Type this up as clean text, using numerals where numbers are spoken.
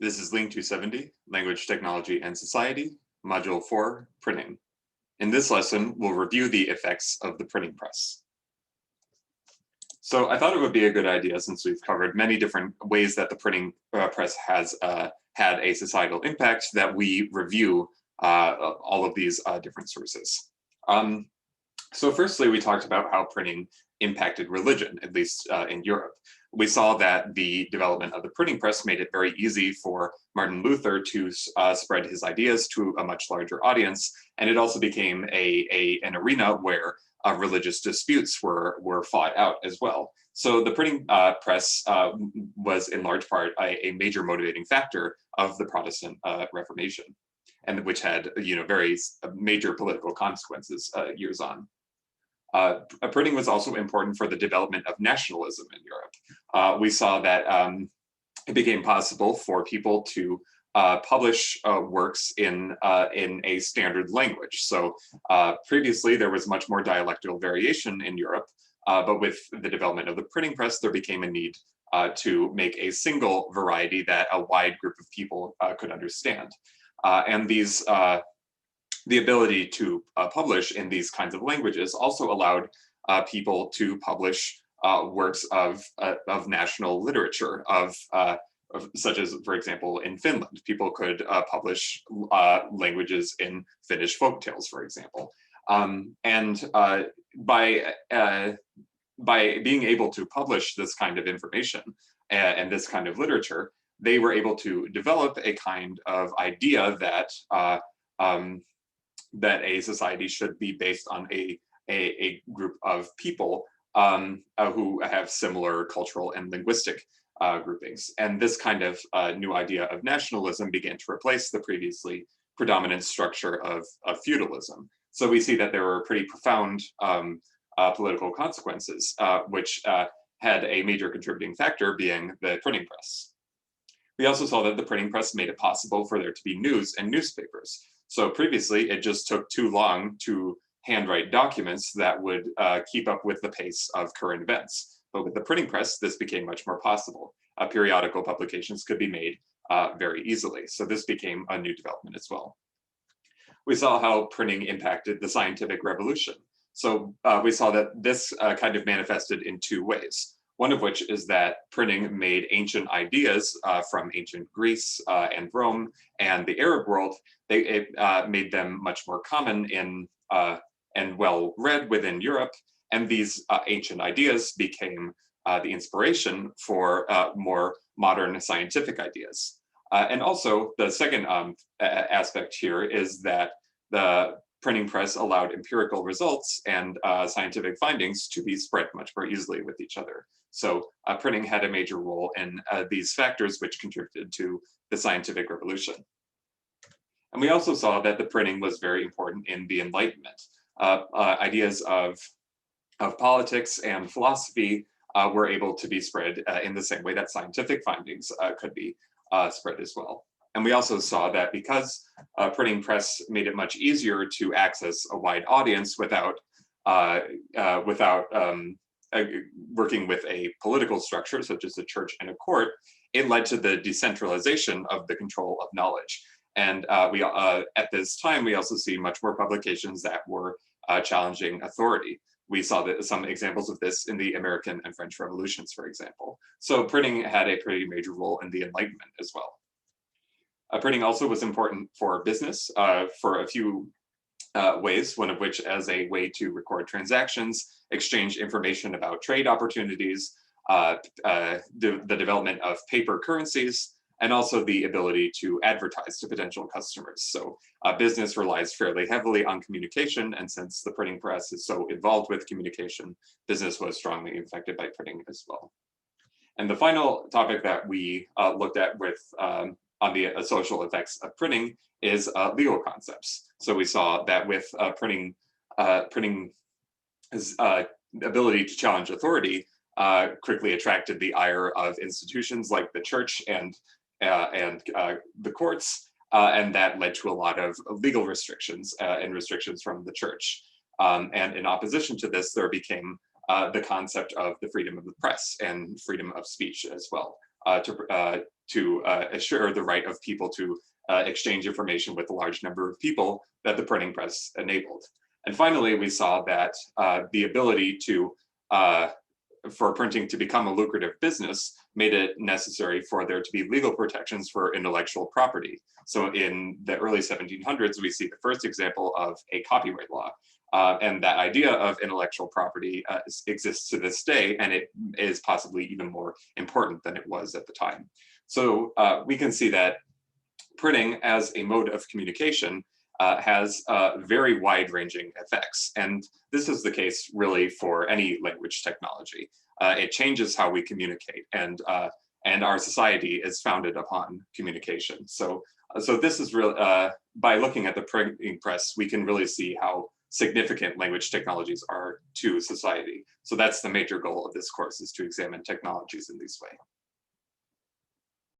This is LING 270, Language, Technology, and Society, Module 4, Printing. In this lesson, we'll review the effects of the printing press. So I thought it would be a good idea, since we've covered many different ways that the printing press has had a societal impact, that we review all of these different sources. So firstly, we talked about how printing impacted religion, at least in Europe. We saw that the development of the printing press made it very easy for Martin Luther to spread his ideas to a much larger audience, and it also became an arena where religious disputes were fought out as well. So the printing press was in large part a major motivating factor of the Protestant Reformation, and which had very major political consequences years on. Printing was also important for the development of nationalism in Europe. We saw that it became possible for people to publish works in a standard language. So previously there was much more dialectal variation in Europe, but with the development of the printing press, there became a need to make a single variety that a wide group of people could understand. And the ability to publish in these kinds of languages also allowed people to publish works of national literature, such as, for example, in Finland, people could publish languages in Finnish folk tales, for example. And by being able to publish this kind of information and this kind of literature, they were able to develop a kind of idea that that a society should be based on a group of people who have similar cultural and linguistic groupings. And this kind of new idea of nationalism began to replace the previously predominant structure of feudalism. So we see that there were pretty profound political consequences, which had a major contributing factor being the printing press. We also saw that the printing press made it possible for there to be news and newspapers. So previously, it just took too long to handwrite documents that would keep up with the pace of current events. But with the printing press, this became much more possible. Periodical publications could be made very easily. So this became a new development as well. We saw how printing impacted the scientific revolution. So we saw that this kind of manifested in two ways. One of which is that printing made ancient ideas from ancient Greece and Rome and the Arab world, it made them much more common and well read within Europe. And these ancient ideas became the inspiration for more modern scientific ideas. And also the second aspect here is that the printing press allowed empirical results and scientific findings to be spread much more easily with each other. So printing had a major role in these factors which contributed to the scientific revolution. And we also saw that the printing was very important in the Enlightenment. Ideas of politics and philosophy were able to be spread in the same way that scientific findings could be spread as well. And we also saw that because printing press made it much easier to access a wide audience without working with a political structure such as a church and a court, it led to the decentralization of the control of knowledge. And at this time, we also see much more publications that were challenging authority. We saw some examples of this in the American and French revolutions, for example. So printing had a pretty major role in the Enlightenment as well. Printing also was important for business for a few ways, one of which as a way to record transactions, exchange information about trade opportunities, the development of paper currencies, and also the ability to advertise to potential customers. So business relies fairly heavily on communication, and since the printing press is so involved with communication, business was strongly affected by printing as well. And the final topic that we looked at with on the social effects of printing is legal concepts. So we saw that with printing's ability to challenge authority quickly attracted the ire of institutions like the church and the courts, and that led to a lot of legal restrictions and restrictions from the church. And in opposition to this, there became the concept of the freedom of the press and freedom of speech as well. to assure the right of people to exchange information with a large number of people that the printing press enabled. And finally, we saw that the ability for printing to become a lucrative business made it necessary for there to be legal protections for intellectual property. So in the early 1700s, we see the first example of a copyright law. And that idea of intellectual property exists to this day, and it is possibly even more important than it was at the time. So we can see that printing as a mode of communication has very wide-ranging effects. And this is the case really for any language technology. It changes how we communicate, and our society is founded upon communication. So this is really, by looking at the printing press, we can really see how significant language technologies are to society. So that's the major goal of this course, is to examine technologies in this way.